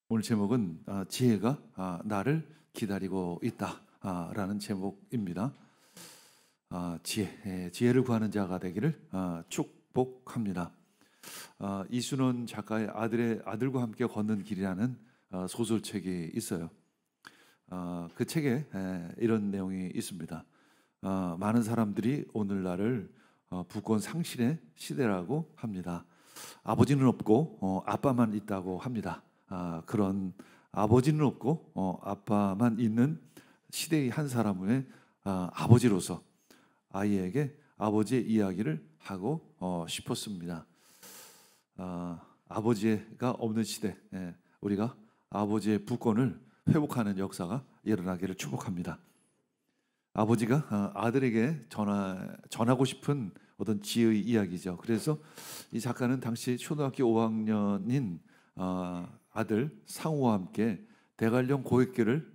오늘 제목은 지혜가 나를 기다리고 있다라는 제목입니다. 지혜를 구하는 자가 되기를 축복합니다. 이순원 작가의 아들과 함께 걷는 길이라는 소설책이 있어요. 그 책에 이런 내용이 있습니다. 많은 사람들이 오늘날을 부권 상실의 시대라고 합니다. 아버지는 없고 아빠만 있다고 합니다. 그런 아버지는 없고 아빠만 있는 시대의 한 사람의 아버지로서 아이에게 아버지의 이야기를 하고 싶었습니다. 아버지가 없는 시대, 우리가 아버지의 부권을 회복하는 역사가 일어나기를 축복합니다. 아버지가 아들에게 전하고 싶은 어떤 지혜의 이야기죠. 그래서 이 작가는 당시 초등학교 5학년인 아들 상우와 함께 대관령 고갯길을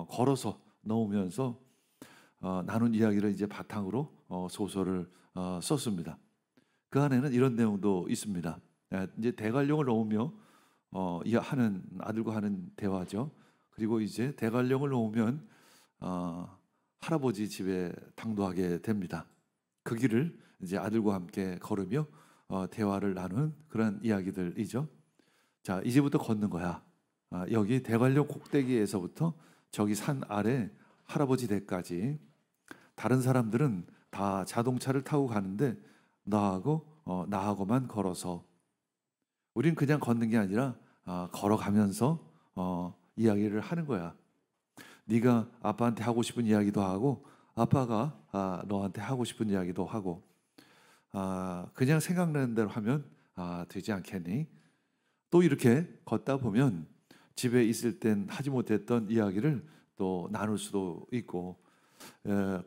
걸어서 넘으면서 나눈 이야기를 이제 바탕으로 소설을 썼습니다. 그 안에는 이런 내용도 있습니다. 이제 대관령을 넘으며 하는 아들과 하는 대화죠. 그리고 이제 대관령을 넘으면 할아버지 집에 당도하게 됩니다. 그 길을 이제 아들과 함께 걸으며 대화를 나눈 그런 이야기들이죠. 자, 이제부터 걷는 거야. 여기 대관령 꼭대기에서부터 저기 산 아래 할아버지 댁까지 다른 사람들은 다 자동차를 타고 가는데 나하고만 걸어서 우린 그냥 걷는 게 아니라 걸어가면서 이야기를 하는 거야. 네가 아빠한테 하고 싶은 이야기도 하고 아빠가 너한테 하고 싶은 이야기도 하고 그냥 생각나는 대로 하면 되지 않겠니? 또 이렇게 걷다 보면 집에 있을 땐 하지 못했던 이야기를 또 나눌 수도 있고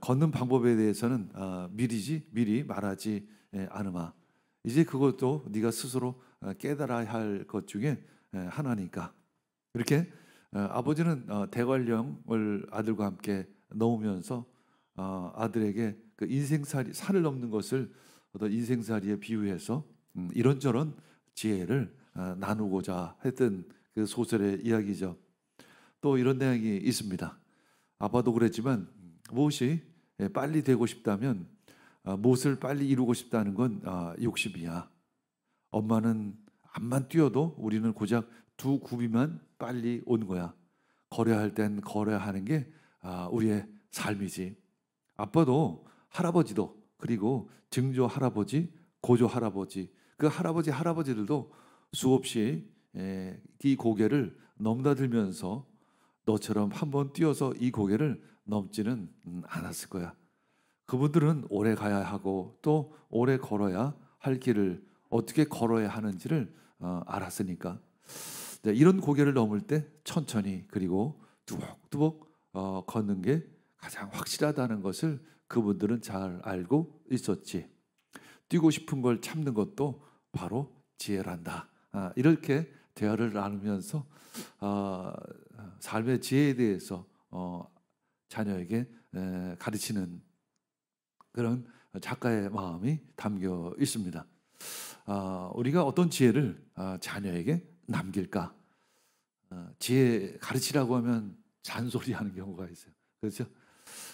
걷는 방법에 대해서는 미리 말하지 않으마. 이제 그것도 네가 스스로 깨달아야 할 것 중에 하나니까. 이렇게 아버지는 대관령을 아들과 함께 넘으면서 아들에게 그 인생살이 산을 넘는 것을 어떤 인생살이에 비유해서 이런저런 지혜를 나누고자 했던 그 소설의 이야기죠. 또 이런 내용이 있습니다. 아빠도 그랬지만 무엇이 빨리 되고 싶다면 무엇을 빨리 이루고 싶다는 건 욕심이야. 엄마는 암만 뛰어도 우리는 고작 2구비만 빨리 온 거야. 걸어야 할 땐 걸어야 하는 게 우리의 삶이지. 아빠도 할아버지도 그리고 증조 할아버지, 고조 할아버지 그 할아버지들도 수없이 이 고개를 넘나들면서 너처럼 한번 뛰어서 이 고개를 넘지는 않았을 거야. 그분들은 오래 가야 하고 또 오래 걸어야 할 길을 어떻게 걸어야 하는지를 알았으니까 이런 고개를 넘을 때 천천히 그리고 두벅두벅 걷는 게 가장 확실하다는 것을 그분들은 잘 알고 있었지. 뛰고 싶은 걸 참는 것도 바로 지혜란다. 이렇게 대화를 나누면서 삶의 지혜에 대해서 자녀에게 가르치는 그런 작가의 마음이 담겨 있습니다. 우리가 어떤 지혜를 자녀에게 남길까? 지혜 가르치라고 하면 잔소리하는 경우가 있어요. 그렇죠?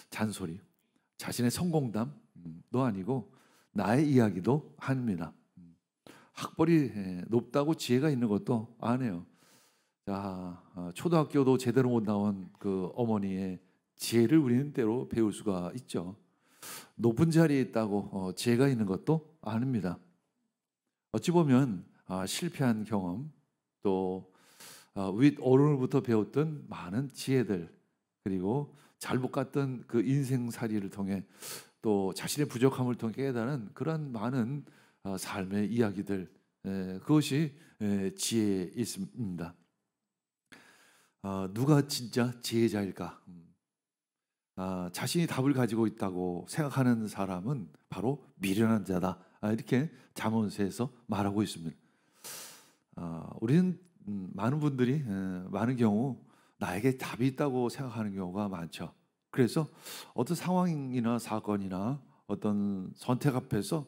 잔소리. 자신의 성공담도 아니고 나의 이야기도 합니다. 학벌이 높다고 지혜가 있는 것도 아니에요. 자, 초등학교도 제대로 못 나온 그 어머니의 지혜를 우리는 때로 배울 수가 있죠. 높은 자리에 있다고 지혜가 있는 것도 아닙니다. 어찌 보면 실패한 경험 또 윗 어른으로부터 배웠던 많은 지혜들 그리고 잘못 갔던 그 인생살이를 통해 또 자신의 부족함을 통해 깨달은 그런 많은 삶의 이야기들 그것이 지혜에 있습니다. 누가 진짜 지혜자일까? 자신이 답을 가지고 있다고 생각하는 사람은 바로 미련한 자다. 이렇게 잠언서에서 말하고 있습니다. 우리는 많은 분들이 많은 경우 나에게 답이 있다고 생각하는 경우가 많죠. 그래서 어떤 상황이나 사건이나 어떤 선택 앞에서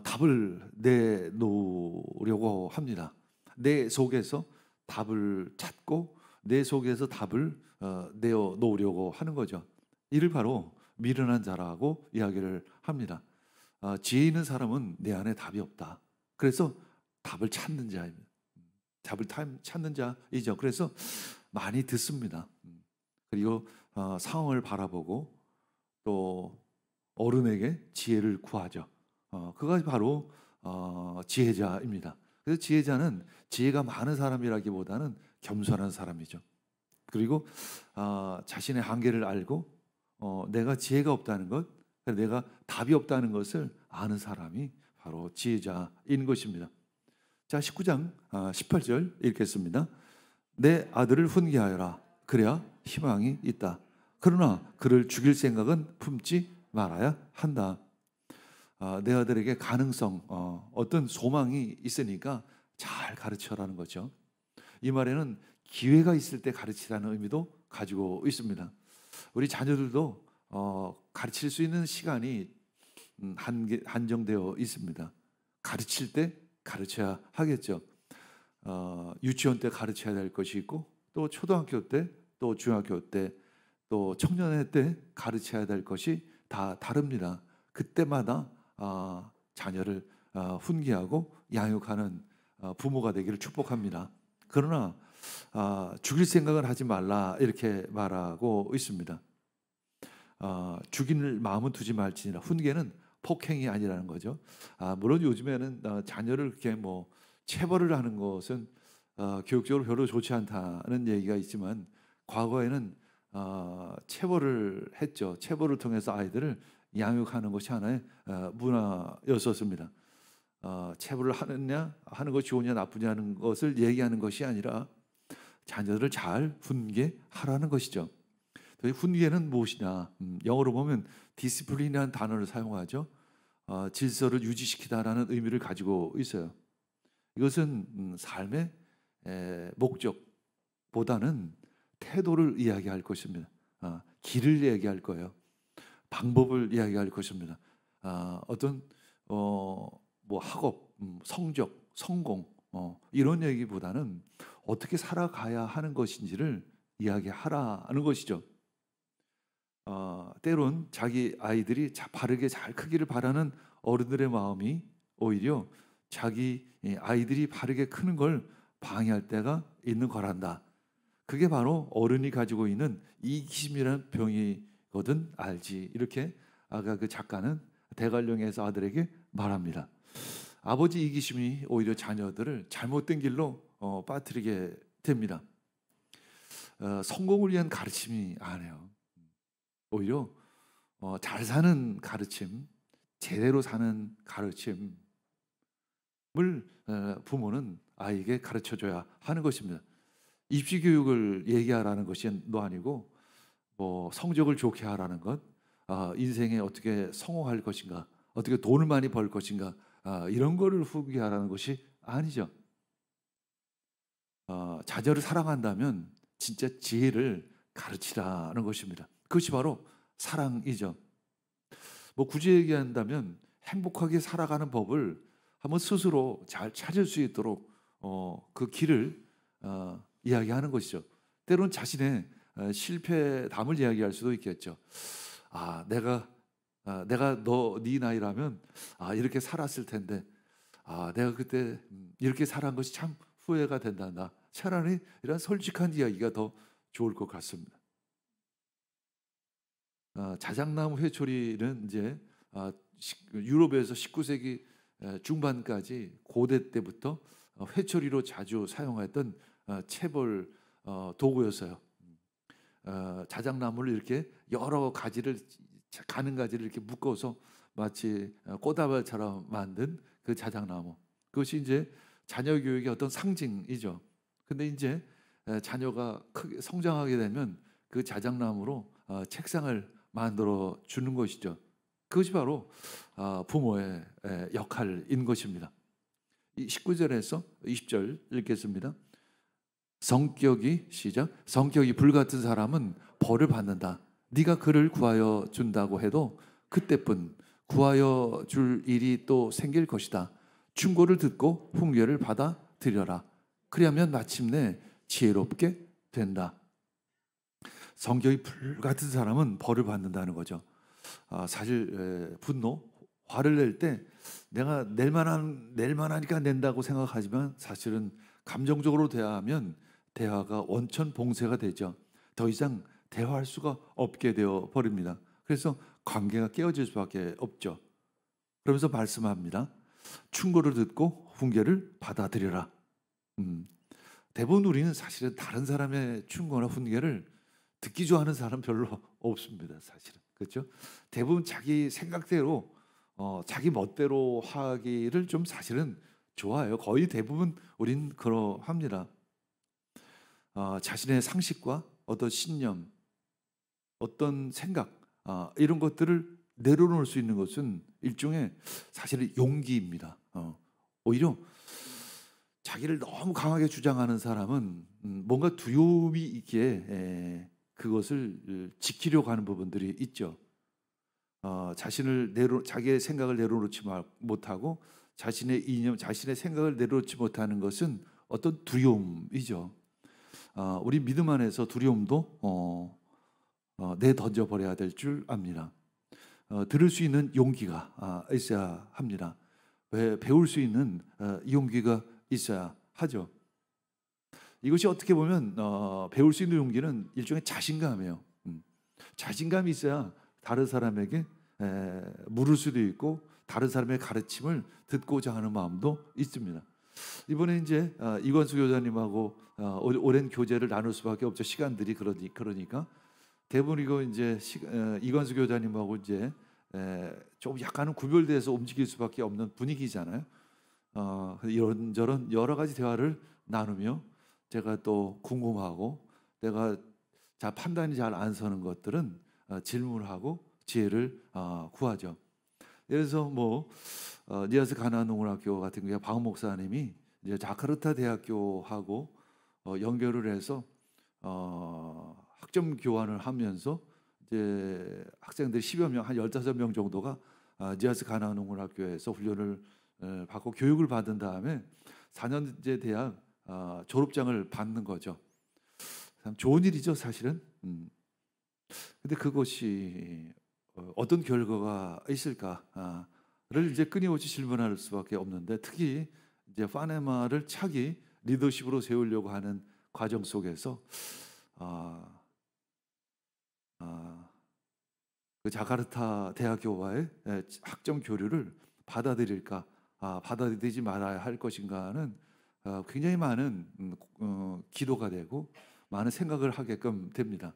답을 내놓으려고 합니다. 내 속에서 답을 찾고 내 속에서 답을 내어 놓으려고 하는 거죠. 이를 바로 미련한 자라고 이야기를 합니다. 지혜 있는 사람은 내 안에 답이 없다. 그래서 답을 찾는 자입니다. 답을 찾는 자이죠. 그래서 많이 듣습니다. 그리고 상황을 바라보고 또 어른에게 지혜를 구하죠. 그것이 바로 지혜자입니다. 그래서 지혜자는 지혜가 많은 사람이라기보다는 겸손한 사람이죠. 그리고 자신의 한계를 알고 내가 지혜가 없다는 것, 내가 답이 없다는 것을 아는 사람이 바로 지혜자인 것입니다. 자, 19장 18절 읽겠습니다. 내 아들을 훈계하여라. 그래야 희망이 있다. 그러나 그를 죽일 생각은 품지 말아야 한다. 내 아들에게 가능성, 어떤 소망이 있으니까 잘 가르쳐라는 거죠. 이 말에는 기회가 있을 때 가르치라는 의미도 가지고 있습니다. 우리 자녀들도 가르칠 수 있는 시간이 한정되어 있습니다. 가르칠 때 가르쳐야 하겠죠. 유치원 때 가르쳐야 될 것이 있고 또 초등학교 때, 또 중학교 때, 또 청년회 때 가르쳐야 될 것이 다 다릅니다. 그때마다 자녀를 훈계하고 양육하는 부모가 되기를 축복합니다. 그러나 죽일 생각을 하지 말라 이렇게 말하고 있습니다. 죽일 마음은 두지 말지니라. 훈계는 폭행이 아니라는 거죠. 물론 요즘에는 자녀를 그렇게 뭐 체벌을 하는 것은 교육적으로 별로 좋지 않다는 얘기가 있지만 과거에는 체벌을 했죠. 체벌을 통해서 아이들을 양육하는 것이 하나의 문화였었습니다. 체벌을 하는 것이 좋으냐 나쁘냐는 것을 얘기하는 것이 아니라 자녀들을 잘 훈계하라는 것이죠. 훈계는 무엇이냐? 영어로 보면 디시플린이라는 단어를 사용하죠. 질서를 유지시키다라는 의미를 가지고 있어요. 이것은 삶의 목적보다는 태도를 이야기할 것입니다. 길을 이야기할 거예요. 방법을 이야기할 것입니다. 어떤 뭐 학업, 성적, 성공 이런 얘기보다는 어떻게 살아가야 하는 것인지를 이야기하라는 것이죠. 때론 자기 아이들이 바르게 잘 크기를 바라는 어른들의 마음이 오히려 자기 아이들이 바르게 크는 걸 방해할 때가 있는 거란다. 그게 바로 어른이 가지고 있는 이기심이라는 병이거든 알지. 이렇게 아까 그 작가는 대관령에서 아들에게 말합니다. 아버지 이기심이 오히려 자녀들을 잘못된 길로 빠뜨리게 됩니다. 성공을 위한 가르침이 아니에요. 오히려 잘 사는 가르침, 제대로 사는 가르침을 부모는 아이에게 가르쳐줘야 하는 것입니다. 입시 교육을 얘기하라는 것이 아니고 뭐 성적을 좋게 하라는 것, 인생에 어떻게 성공할 것인가, 어떻게 돈을 많이 벌 것인가, 이런 거를 후기하라는 것이 아니죠. 자녀를 사랑한다면 진짜 지혜를 가르치라는 것입니다. 그것이 바로 사랑이죠. 뭐 굳이 얘기한다면 행복하게 살아가는 법을 한번 스스로 잘 찾을 수 있도록 그 길을 이야기하는 것이죠. 때로는 자신의 실패담을 이야기할 수도 있겠죠. 내가 네 나이라면 이렇게 살았을 텐데 내가 그때 이렇게 살아간 것이 참 후회가 된다. 차라리 이런 솔직한 이야기가 더 좋을 것 같습니다. 자작나무 회초리는 이제 유럽에서 19세기 중반까지 고대 때부터 회초리로 자주 사용했던 체벌 도구였어요. 자작나무를 이렇게 여러 가지를 가는 가지를 이렇게 묶어서 마치 꽃다발처럼 만든 그 자작나무. 그것이 이제 자녀 교육의 어떤 상징이죠. 근데 이제 자녀가 크게 성장하게 되면 그 자작나무로 책상을 만들어 주는 것이죠. 그것이 바로 부모의 역할인 것입니다. 19절에서 20절 읽겠습니다. 성격이 불같은 사람은 벌을 받는다. 네가 그를 구하여 준다고 해도 그때뿐 구하여 줄 일이 또 생길 것이다. 충고를 듣고 훈계를 받아들여라. 그리하면 마침내 지혜롭게 된다. 성격이 불 같은 사람은 벌을 받는다는 거죠. 사실 분노, 화를 낼 때 내가 낼 만하니까 낸다고 생각하지만 사실은 감정적으로 대화하면 대화가 원천 봉쇄가 되죠. 더 이상 대화할 수가 없게 되어 버립니다. 그래서 관계가 깨어질 수밖에 없죠. 그러면서 말씀합니다. 충고를 듣고 훈계를 받아들여라. 대부분 우리는 사실은 다른 사람의 충고나 훈계를 듣기 좋아하는 사람 별로 없습니다. 사실은. 그렇죠? 대부분 자기 생각대로 자기 멋대로 하기를 좀 사실은 좋아해요. 거의 대부분 우린 그러합니다. 자신의 상식과 어떤 신념, 어떤 생각 이런 것들을 내려놓을 수 있는 것은 일종의 사실은 용기입니다. 오히려 자기를 너무 강하게 주장하는 사람은 뭔가 두려움이 있기에 그것을 지키려고 하는 부분들이 있죠. 자기의 생각을 내려놓지 못하고 자신의 이념, 자신의 생각을 내려놓지 못하는 것은 어떤 두려움이죠. 우리 믿음 안에서 두려움도 내던져 버려야 될 줄 압니다. 들을 수 있는 용기가 있어야 합니다. 배울 수 있는 용기가 있어야 하죠. 이것이 어떻게 보면 배울 수 있는 용기는 일종의 자신감이에요. 자신감이 있어야 다른 사람에게 물을 수도 있고 다른 사람의 가르침을 듣고자 하는 마음도 있습니다. 이번에 이제 이관수 교사님하고 오랜 교제를 나눌 수밖에 없죠. 시간들이 그러니까 대부분 이거 이제 이관수 교사님하고 이제 조금 약간은 구별돼서 움직일 수밖에 없는 분위기잖아요. 이런저런 여러 가지 대화를 나누며 제가 또 궁금하고 내가 판단이 잘 안 서는 것들은 질문하고 지혜를 구하죠. 예를 들어서 니아스 가나안농문학교 같은 경우에 박 목사님이 이제 자카르타 대학교하고 연결을 해서 학점 교환을 하면서 이제 학생들 10여 명, 한 15명 정도가 니아스 가나안농문학교에서 훈련을 받고 교육을 받은 다음에 4년제 대학 졸업장을 받는 거죠. 참 좋은 일이죠, 사실은. 근데 그것이 어떤 결과가 있을까를 이제 끊임없이 질문할 수밖에 없는데 특히 이제 파네마를 차기 리더십으로 세우려고 하는 과정 속에서 그 자카르타 대학교와의 학점 교류를 받아들일까, 받아들이지 말아야 할 것인가는 굉장히 많은 기도가 되고 많은 생각을 하게끔 됩니다.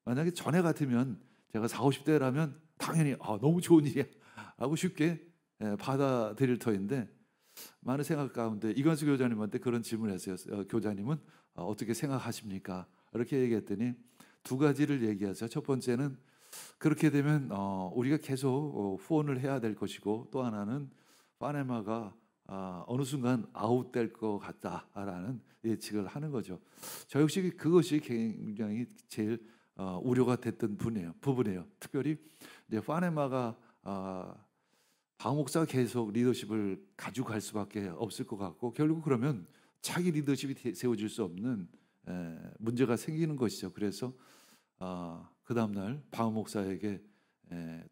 만약에 전에 같으면 제가 40, 50대라면 당연히 너무 좋은 일이야 라고 쉽게 받아들일 터인데 많은 생각 가운데 이관수 교장님한테 그런 질문을 했어요. 교장님은 어떻게 생각하십니까? 이렇게 얘기했더니 두 가지를 얘기하죠. 첫 번째는 그렇게 되면 우리가 계속 후원을 해야 될 것이고 또 하나는 파네마가 어느 순간 아웃될 것 같다라는 예측을 하는 거죠. 저 역시 그것이 굉장히 제일 우려가 됐던 부분이에요. 특별히 이제 파네마가 박 목사가 계속 리더십을 가지고 갈 수밖에 없을 것 같고 결국 그러면 차기 리더십이 세워질 수 없는 문제가 생기는 것이죠. 그래서 그 다음날 박 목사에게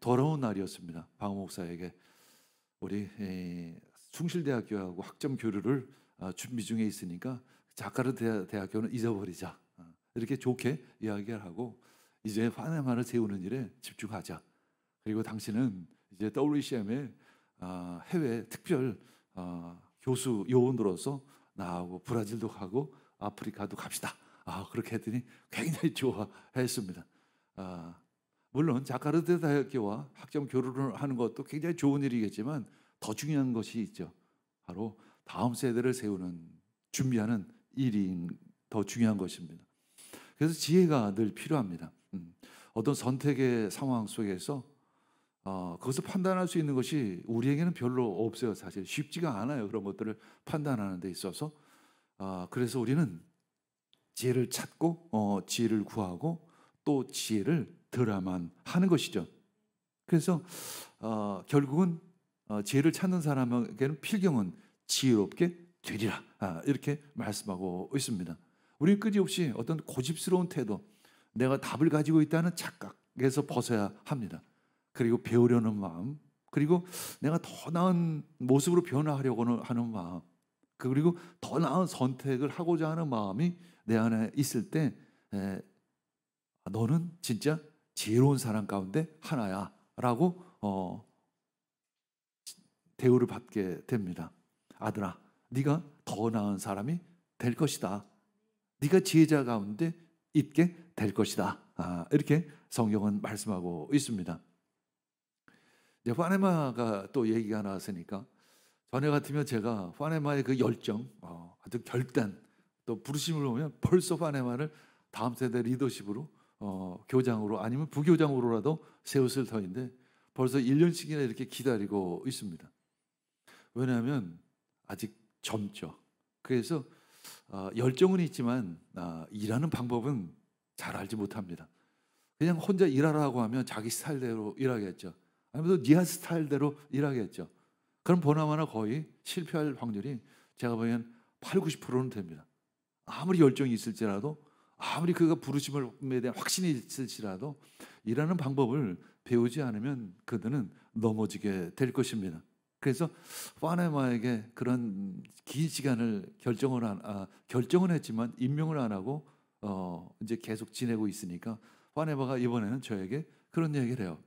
더러운 날이었습니다. 박 목사에게 우리 숭실대학교하고 학점 교류를 준비 중에 있으니까 자카르타 대학교는 잊어버리자. 이렇게 좋게 이야기를 하고 이제 파네마를 세우는 일에 집중하자. 그리고 당신은 이제 WCM의 해외 특별 교수 요원으로서 나하고 브라질도 가고 아프리카도 갑시다. 그렇게 했더니 굉장히 좋아했습니다. 물론 자카르타 대학교와 학점 교류를 하는 것도 굉장히 좋은 일이겠지만 더 중요한 것이 있죠. 바로 다음 세대를 세우는 준비하는 일이 더 중요한 것입니다. 그래서 지혜가 늘 필요합니다. 어떤 선택의 상황 속에서 그것을 판단할 수 있는 것이 우리에게는 별로 없어요. 사실 쉽지가 않아요. 그런 것들을 판단하는 데 있어서 그래서 우리는 지혜를 찾고 지혜를 구하고 또 지혜를 들어야만 하는 것이죠. 그래서 결국은 지혜를 찾는 사람에게는 필경은 지혜롭게 되리라. 이렇게 말씀하고 있습니다. 우리는 끊임없이 어떤 고집스러운 태도, 내가 답을 가지고 있다는 착각에서 벗어야 합니다. 그리고 배우려는 마음, 그리고 내가 더 나은 모습으로 변화하려고 하는 마음, 그리고 더 나은 선택을 하고자 하는 마음이 내 안에 있을 때 너는 진짜 지혜로운 사람 가운데 하나야 라고 대우를 받게 됩니다. 아들아, 네가 더 나은 사람이 될 것이다. 네가 지혜자 가운데 있게 될 것이다. 이렇게 성경은 말씀하고 있습니다. 이제 파네마가 또 얘기가 나왔으니까 전에 같으면 제가 파네마의 그 열정, 아주 결단, 또 부르심을 보면 벌써 파네마를 다음 세대 리더십으로 교장으로 아니면 부교장으로라도 세웠을 터인데 벌써 1년씩이나 이렇게 기다리고 있습니다. 왜냐하면 아직 젊죠. 그래서 열정은 있지만 일하는 방법은 잘 알지 못합니다. 그냥 혼자 일하라고 하면 자기 스타일대로 일하겠죠. 아니면 네 스타일대로 일하겠죠. 그럼 보나마나 거의 실패할 확률이 제가 보기엔 8, 90%는 됩니다. 아무리 열정이 있을지라도, 아무리 그가 부르심에 대한 확신이 있을지라도 일하는 방법을 배우지 않으면 그들은 넘어지게 될 것입니다. 그래서 파네마에게 그런 긴 시간을 결정은 했지만 임명을 안 하고 이제 계속 지내고 있으니까 파네마가 이번에는 저에게 그런 얘기를 해요.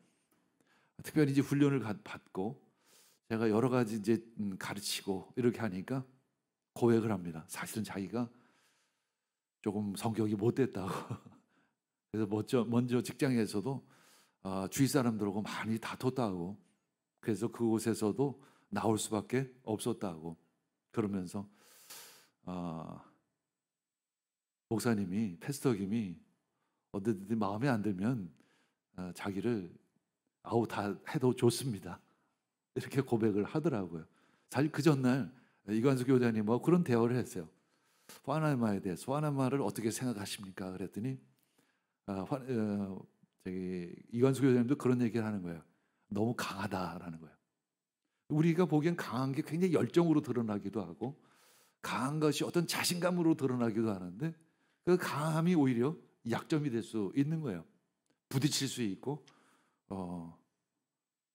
특별히 이제 훈련을 받고 제가 여러 가지 이제 가르치고 이렇게 하니까 고백을 합니다. 사실은 자기가 조금 성격이 못됐다고. 그래서 먼저 직장에서도 주위 사람들하고 많이 다퉜다고. 그래서 그곳에서도 나올 수밖에 없었다고. 그러면서 목사님이, 패스터김이 어디든 마음에 안 들면 자기를 다 해도 좋습니다. 이렇게 고백을 하더라고요. 사실 그 전날 이관수 교장님하고 그런 대화를 했어요. 파네마에 대해서 파네마를 어떻게 생각하십니까? 그랬더니 이관수 교장님도 그런 얘기를 하는 거예요. 너무 강하다라는 거예요. 우리가 보기엔 강한 게 굉장히 열정으로 드러나기도 하고 강한 것이 어떤 자신감으로 드러나기도 하는데 그 강함이 오히려 약점이 될 수 있는 거예요. 부딪힐 수 있고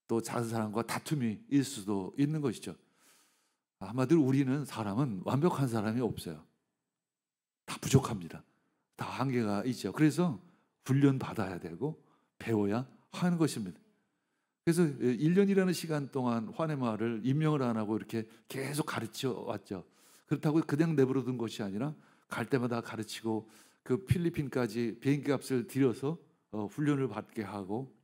또 다른 사람과 다툼이 있을 수도 있는 것이죠. 한마디로 우리는 사람은 완벽한 사람이 없어요. 다 부족합니다. 다 한계가 있죠. 그래서 훈련 받아야 되고 배워야 하는 것입니다. 그래서 1년이라는 시간 동안 파네마를 임명을 안 하고 이렇게 계속 가르쳐 왔죠. 그렇다고 그냥 내버려둔 것이 아니라 갈 때마다 가르치고 그 필리핀까지 비행기 값을 들여서 훈련을 받게 하고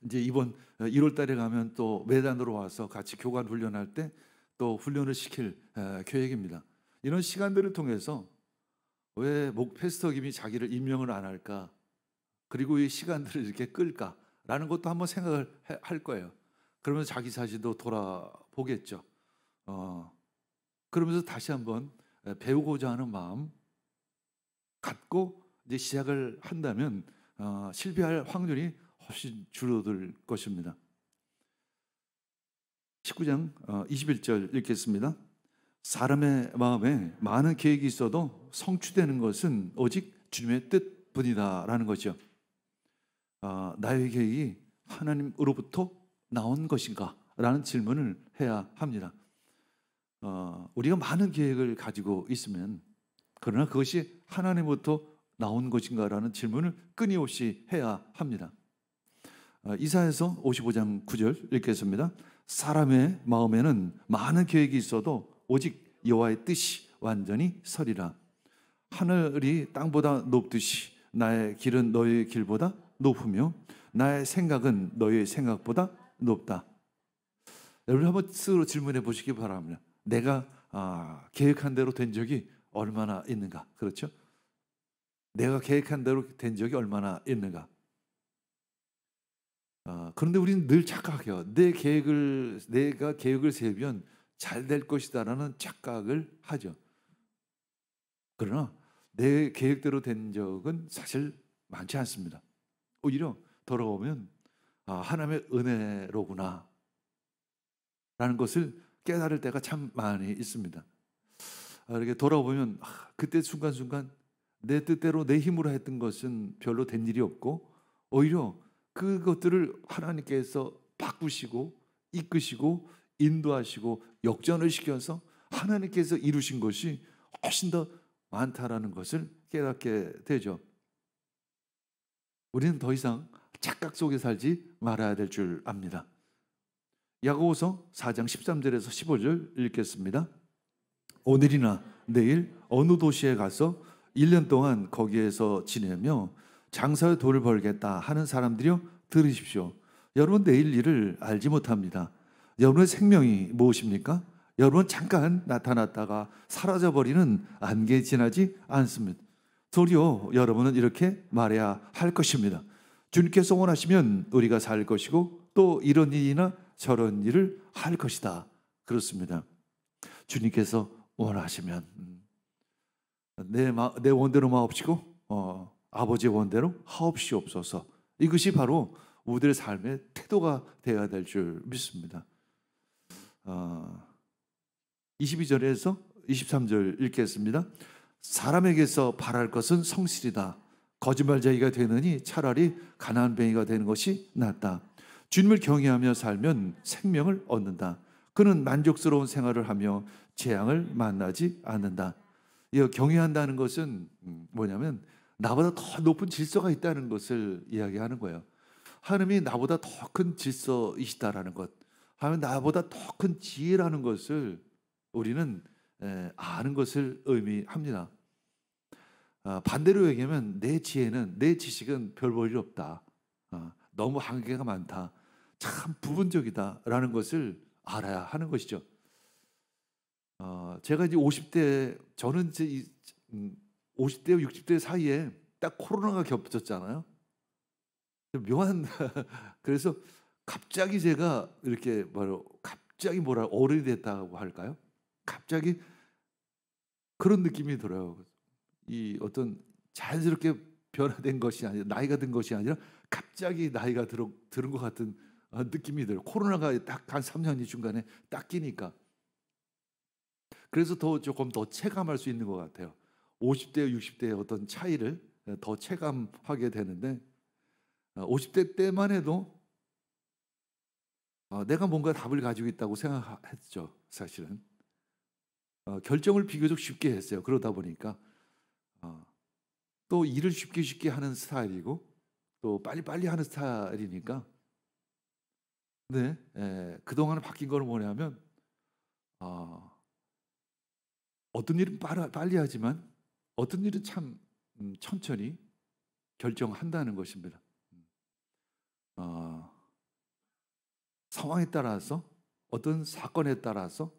이제 이번 1월 달에 가면 또 메단으로 와서 같이 교관 훈련할 때 또 훈련을 시킬 계획입니다. 이런 시간들을 통해서 왜 패스터 김이 자기를 임명을 안 할까? 그리고 이 시간들을 이렇게 끌까라는 것도 한번 생각을 할 거예요. 그러면서 자기 자신도 돌아보겠죠. 그러면서 다시 한번 배우고자 하는 마음 갖고 이제 시작을 한다면 실패할 확률이 훨씬 줄어들 것입니다. 19장 21절 읽겠습니다. 사람의 마음에 많은 계획이 있어도 성취되는 것은 오직 주님의 뜻뿐이다 라는 거죠. 나의 계획이 하나님으로부터 나온 것인가? 라는 질문을 해야 합니다. 우리가 많은 계획을 가지고 있으면 그러나 그것이 하나님으로부터 나온 것인가? 라는 질문을 끊임없이 해야 합니다. 이사야서 55장 9절 읽겠습니다. 사람의 마음에는 많은 계획이 있어도 오직 여호와의 뜻이 완전히 서리라. 하늘이 땅보다 높듯이 나의 길은 너의 길보다 높으며 나의 생각은 너의 생각보다 높다. 여러분 한번 스스로 질문해 보시기 바랍니다. 내가 계획한 대로 된 적이 얼마나 있는가? 그렇죠? 내가 계획한 대로 된 적이 얼마나 있는가? 그런데 우리는 늘 착각해요. 내가 계획을 세우면 잘 될 것이다라는 착각을 하죠. 그러나 내 계획대로 된 적은 사실 많지 않습니다. 오히려 돌아보면 하나님의 은혜로구나 라는 것을 깨달을 때가 참 많이 있습니다. 이렇게 돌아보면 그때 순간순간 내 뜻대로 내 힘으로 했던 것은 별로 된 일이 없고 오히려 그것들을 하나님께서 바꾸시고 이끄시고 인도하시고 역전을 시켜서 하나님께서 이루신 것이 훨씬 더 많다라는 것을 깨닫게 되죠. 우리는 더 이상 착각 속에 살지 말아야 될 줄 압니다. 야고보서 4장 13절에서 15절 읽겠습니다. 오늘이나 내일 어느 도시에 가서 1년 동안 거기에서 지내며 장사의 돈을 벌겠다 하는 사람들이여 들으십시오. 여러분 내일 일을 알지 못합니다. 여러분의 생명이 무엇입니까? 여러분 잠깐 나타났다가 사라져버리는 안개 지나지 않습니다. 도리어 여러분은 이렇게 말해야 할 것입니다. 주님께서 원하시면 우리가 살 것이고 또 이런 일이나 저런 일을 할 것이다. 그렇습니다. 주님께서 원하시면 내 원대로 마옵시고 아버지의 원대로 하옵시옵소서. 이것이 바로 우리들의 삶의 태도가 되어야 될 줄 믿습니다. 22절에서 23절 읽겠습니다. 사람에게서 바랄 것은 성실이다. 거짓말쟁이가 되느니 차라리 가난뱅이가 되는 것이 낫다. 주님을 경외하며 살면 생명을 얻는다. 그는 만족스러운 생활을 하며 재앙을 만나지 않는다. 이 경외한다는 것은 뭐냐면 나보다 더 높은 질서가 있다는 것을 이야기하는 거예요. 하나님이 나보다 더 큰 질서이시다라는 것, 하나님 나보다 더 큰 지혜라는 것을 우리는 아는 것을 의미합니다. 반대로 얘기하면 내 지혜는, 내 지식은 별 볼 일 없다. 너무 한계가 많다. 참 부분적이다라는 것을 알아야 하는 것이죠. 제가 이제 50대, 저는 이제 50대, 60대 사이에 딱 코로나가 겹쳤잖아요. 묘한, 그래서 갑자기 제가 이렇게 갑자기 어른이 됐다고 할까요? 갑자기 그런 느낌이 들어요. 이 어떤 자연스럽게 변화된 것이 아니라, 나이가 든 것이 아니라 갑자기 나이가 들은 것 같은 느낌이 들어요. 코로나가 딱 한 3년이 중간에 딱 끼니까. 그래서 조금 더 체감할 수 있는 것 같아요. 50대, 60대의 어떤 차이를 더 체감하게 되는데 50대 때만 해도 내가 뭔가 답을 가지고 있다고 생각했죠. 사실은 결정을 비교적 쉽게 했어요. 그러다 보니까 또 일을 쉽게 하는 스타일이고 또 빨리빨리 하는 스타일이니까. 네, 그동안 바뀐 걸 뭐냐면 어떤 일은 빨리 하지만 어떤 일은 참 천천히 결정한다는 것입니다. 상황에 따라서, 어떤 사건에 따라서,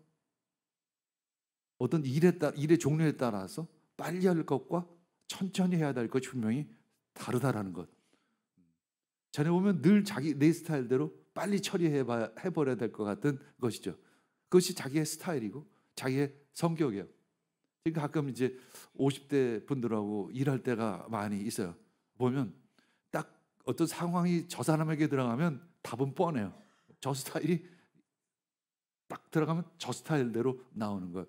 어떤 일의 종류에 따라서 빨리 할 것과 천천히 해야 될 것이 분명히 다르다라는 것. 전에 보면 늘 내 스타일대로 빨리 해버려야 될 것 같은 것이죠. 그것이 자기의 스타일이고 자기의 성격이에요. 그러니까 가끔 이제 50대 분들하고 일할 때가 많이 있어요. 보면 딱 어떤 상황이 저 사람에게 들어가면 답은 뻔해요. 저 스타일이 딱 들어가면 저 스타일대로 나오는 것.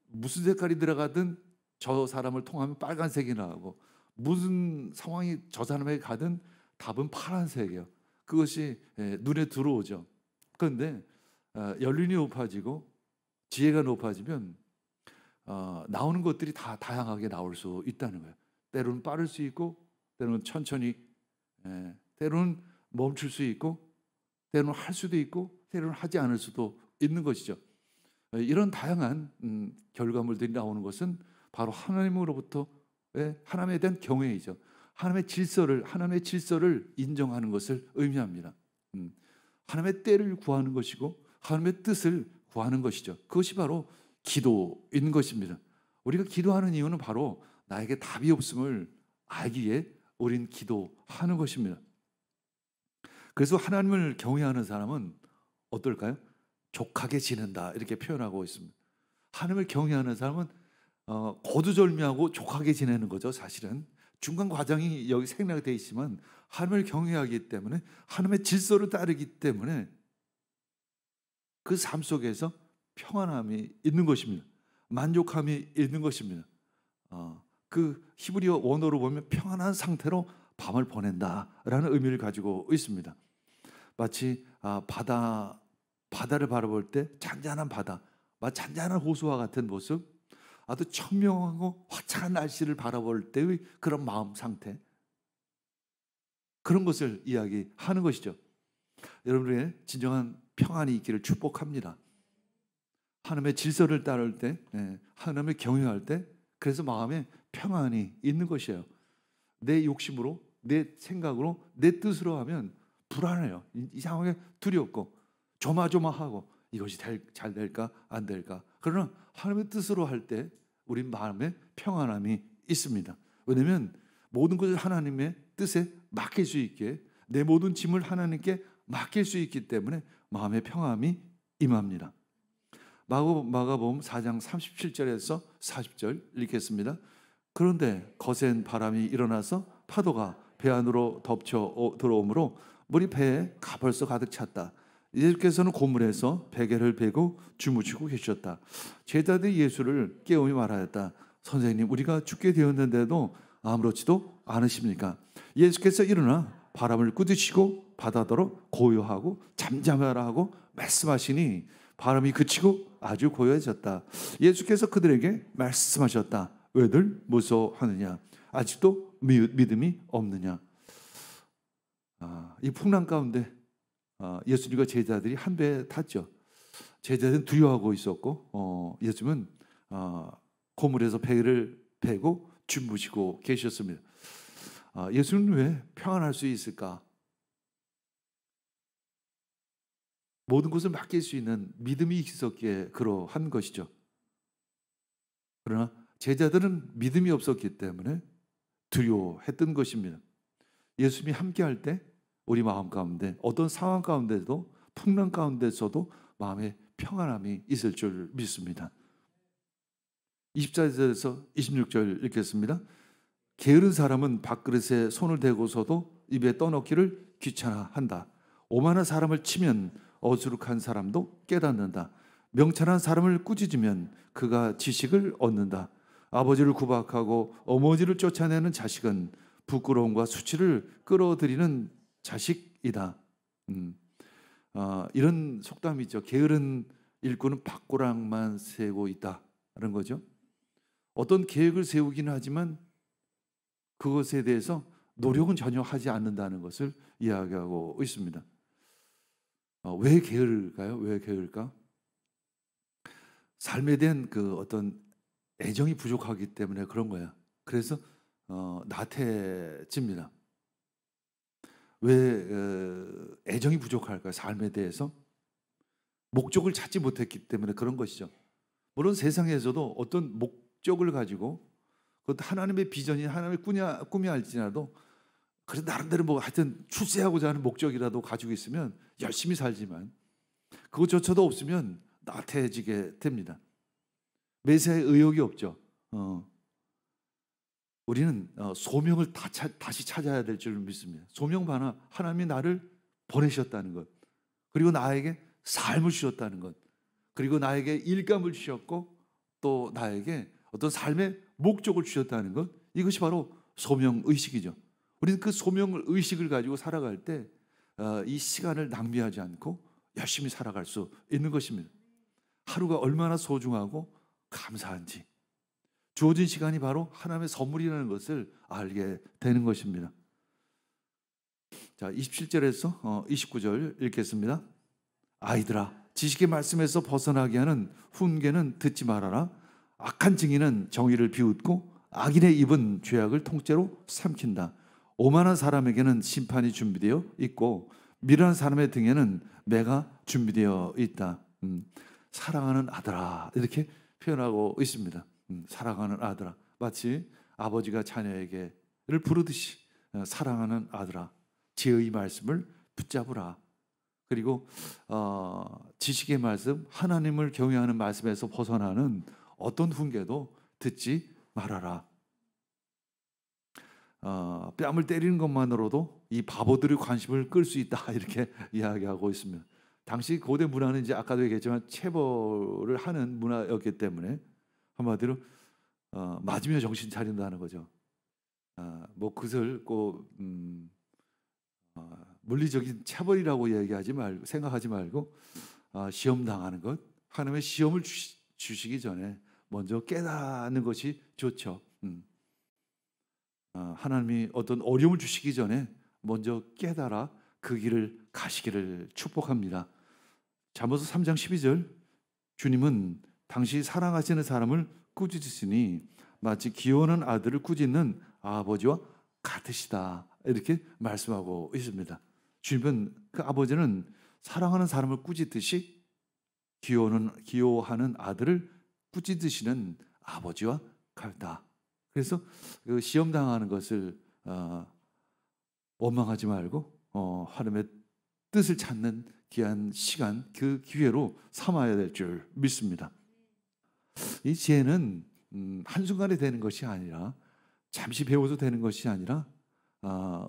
무슨 색깔이 들어가든 저 사람을 통하면 빨간색이 나오고, 무슨 상황이 저 사람에게 가든 답은 파란색이에요. 그것이 눈에 들어오죠. 그런데 연륜이 높아지고 지혜가 높아지면 나오는 것들이 다 다양하게 나올 수 있다는 거예요. 때로는 빠를 수 있고, 때로는 천천히, 때로는 멈출 수 있고, 때로는 할 수도 있고, 때로는 하지 않을 수도 있는 것이죠. 이런 다양한 결과물들이 나오는 것은 바로 하나님으로부터 하나님에 대한 경외이죠. 하나님의 질서를 인정하는 것을 의미합니다. 하나님의 때를 구하는 것이고 하나님의 뜻을 구하는 것이죠. 그것이 바로 기도인 것입니다. 우리가 기도하는 이유는 바로 나에게 답이 없음을 알기에 우린 기도하는 것입니다. 그래서 하나님을 경외하는 사람은 어떨까요? 족하게 지낸다, 이렇게 표현하고 있습니다. 하나님을 경외하는 사람은 거두절미하고 족하게 지내는 거죠. 사실은 중간 과정이 여기 생략되어 있지만 하나님을 경외하기 때문에, 하나님의 질서를 따르기 때문에 그 삶 속에서 평안함이 있는 것입니다. 만족함이 있는 것입니다. 그 히브리어 원어로 보면 평안한 상태로 밤을 보낸다라는 의미를 가지고 있습니다. 마치 바다를 바라볼 때 잔잔한 바다, 잔잔한 호수와 같은 모습, 아주 청명하고 화창한 날씨를 바라볼 때의 그런 마음 상태, 그런 것을 이야기하는 것이죠. 여러분의 진정한 평안이 있기를 축복합니다. 하나님의 질서를 따를 때, 하나님을 경외할 때, 그래서 마음에 평안이 있는 것이에요. 내 욕심으로, 내 생각으로, 내 뜻으로 하면 불안해요. 이상하게 두렵고 조마조마하고 이것이 잘 될까 안 될까. 그러나 하나님의 뜻으로 할 때 우리 마음에 평안함이 있습니다. 왜냐하면 모든 것을 하나님의 뜻에 맡길 수 있게, 내 모든 짐을 하나님께 맡길 수 있기 때문에 마음의 평안함이 임합니다. 마가복음 4장 37절에서 40절 읽겠습니다. 그런데 거센 바람이 일어나서 파도가 배 안으로 덮쳐 들어오므로 물이 배에 벌써 가득 찼다. 예수께서는 고물에서 베개를 베고 주무시고 계셨다. 제자들이 예수를 깨우며 말하였다. 선생님, 우리가 죽게 되었는데도 아무렇지도 않으십니까? 예수께서 일어나 바람을 꾸짖으시고 바다더러 고요하고 잠잠하라 하고 말씀하시니 바람이 그치고 아주 고요해졌다. 예수께서 그들에게 말씀하셨다. 왜들 무서워하느냐? 아직도 믿음이 없느냐? 이 풍랑 가운데 예수님과 제자들이 한 배에 탔죠. 제자들은 두려워하고 있었고 예수님은 고물에서 배를 베고 주무시고 계셨습니다. 예수는 왜 평안할 수 있을까? 모든 것을 맡길 수 있는 믿음이 있었기에 그러한 것이죠. 그러나 제자들은 믿음이 없었기 때문에 두려워했던 것입니다. 예수님이 함께할 때 우리 마음 가운데 어떤 상황 가운데도, 풍랑 가운데서도 마음에 평안함이 있을 줄 믿습니다. 24절에서 26절 읽겠습니다. 게으른 사람은 밥그릇에 손을 대고서도 입에 떠넣기를 귀찮아한다. 오만한 사람을 치면 어수룩한 사람도 깨닫는다. 명철한 사람을 꾸짖으면 그가 지식을 얻는다. 아버지를 구박하고 어머니를 쫓아내는 자식은 부끄러움과 수치를 끌어들이는 자식이다. 이런 속담이 있죠. 게으른 일꾼은 밭고랑만 세고 있다는 거죠. 어떤 계획을 세우기는 하지만 그것에 대해서 노력은 전혀 하지 않는다는 것을 이야기하고 있습니다. 왜 게을까요? 왜 게을까? 삶에 대한 그 어떤 애정이 부족하기 때문에 그런 거야. 그래서 나태해집니다. 왜 애정이 부족할까요? 삶에 대해서 목적을 찾지 못했기 때문에 그런 것이죠. 물론 세상에서도 어떤 목적을 가지고 그것도 하나님의 비전이 하나님의 꿈이 할지라도 그래서 나름대로 뭐 하여튼 출세하고자 하는 목적이라도 가지고 있으면 열심히 살지만 그것조차도 없으면 나태해지게 됩니다. 매사에 의욕이 없죠. 우리는 소명을 다시 찾아야 될 줄 믿습니다. 소명 하나, 하나님이 나를 보내셨다는 것, 그리고 나에게 삶을 주셨다는 것, 그리고 나에게 일감을 주셨고 또 나에게 어떤 삶의 목적을 주셨다는 것, 이것이 바로 소명의식이죠. 우리는 그 소명의식을 가지고 살아갈 때 이 시간을 낭비하지 않고 열심히 살아갈 수 있는 것입니다. 하루가 얼마나 소중하고 감사한지, 주어진 시간이 바로 하나님의 선물이라는 것을 알게 되는 것입니다. 자, 27절에서 29절 읽겠습니다. 아이들아, 지식의 말씀에서 벗어나게 하는 훈계는 듣지 말아라. 악한 증인은 정의를 비웃고 악인의 입은 죄악을 통째로 삼킨다. 오만한 사람에게는 심판이 준비되어 있고 미련한 사람의 등에는 매가 준비되어 있다. 사랑하는 아들아, 이렇게 표현하고 있습니다. 사랑하는 아들아, 마치 아버지가 자녀에게를 부르듯이 사랑하는 아들아, 지혜의 말씀을 붙잡으라. 그리고 지식의 말씀, 하나님을 경외하는 말씀에서 벗어나는 어떤 훈계도 듣지 말아라. 뺨을 때리는 것만으로도 이 바보들의 관심을 끌 수 있다, 이렇게 이야기하고 있습니다. 당시 고대 문화는 이제 아까도 얘기했지만 체벌을 하는 문화였기 때문에 한마디로 맞으면 정신 차린다는 거죠. 뭐 그것을 꼭 물리적인 체벌이라고 얘기하지 말고 생각하지 말고 시험 당하는 것, 하나님의 시험을 주시기 전에 먼저 깨닫는 것이 좋죠. 하나님이 어떤 어려움을 주시기 전에 먼저 깨달아 그 길을 가시기를 축복합니다. 잠언서 3장 12절, 주님은 당시 사랑하시는 사람을 꾸짖으시니 마치 기어오는 아들을 꾸짖는 아버지와 같으시다, 이렇게 말씀하고 있습니다. 주님은, 그 아버지는 사랑하는 사람을 꾸짖듯이 기호하는 아들을 꾸짖으시는 아버지와 같다. 그래서 그 시험 당하는 것을 원망하지 말고 하나님의 뜻을 찾는 귀한 시간, 그 기회로 삼아야 될 줄 믿습니다. 이 지혜는 한순간에 되는 것이 아니라, 잠시 배워도 되는 것이 아니라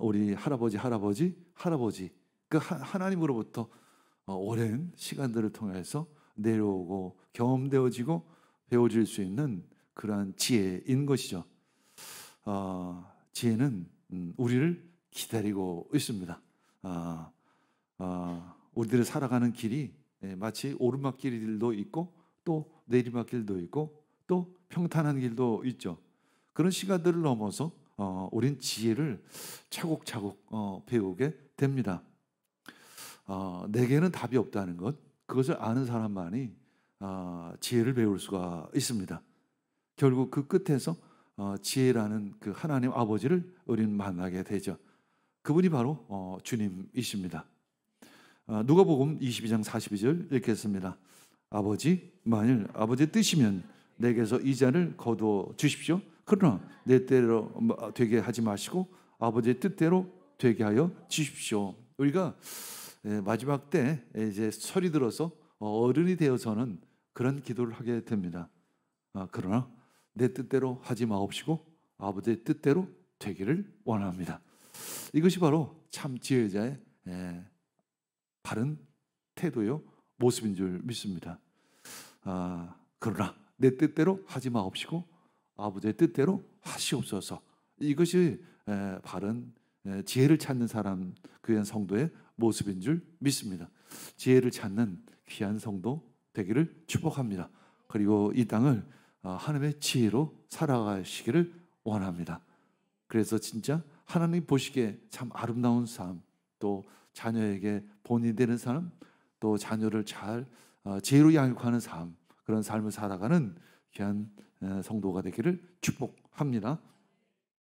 우리 할아버지 그 하나님으로부터 오랜 시간들을 통해서 내려오고 경험되어지고 배워질 수 있는 그러한 지혜인 것이죠. 지혜는 우리를 기다리고 있습니다. 우리들이 살아가는 길이 마치 오르막길도 있고 또 내리막길도 있고 또 평탄한 길도 있죠. 그런 시간들을 넘어서 우린 지혜를 차곡차곡 배우게 됩니다. 내게는 답이 없다는 것, 그것을 아는 사람만이 지혜를 배울 수가 있습니다. 결국 그 끝에서 지혜라는 그 하나님 아버지를 우리는 만나게 되죠. 그분이 바로 주님이십니다. 누가복음 22장 42절 읽겠습니다. 아버지, 만일 아버지의 뜻이면 내게서 이 잔을 거두어 주십시오. 그러나 내 뜻대로 되게 하지 마시고 아버지의 뜻대로 되게 하여 주십시오. 우리가 마지막 때 이제 설이 들어서 어른이 되어서는 그런 기도를 하게 됩니다. 그러나 내 뜻대로 하지 마옵시고 아버지의 뜻대로 되기를 원합니다. 이것이 바로 참 지혜자의 바른 태도요, 모습인 줄 믿습니다. 그러나 내 뜻대로 하지 마옵시고 아버지의 뜻대로 하시옵소서. 이것이 바른 지혜를 찾는 사람, 귀한 성도의 모습인 줄 믿습니다. 지혜를 찾는 귀한 성도 되기를 축복합니다. 그리고 이 땅을 하나님의 지혜로 살아가시기를 원합니다. 그래서 진짜 하나님 보시기에 참 아름다운 삶, 또 자녀에게 본이 되는 삶, 또 자녀를 잘 지혜로 양육하는 삶, 그런 삶을 살아가는 귀한 성도가 되기를 축복합니다.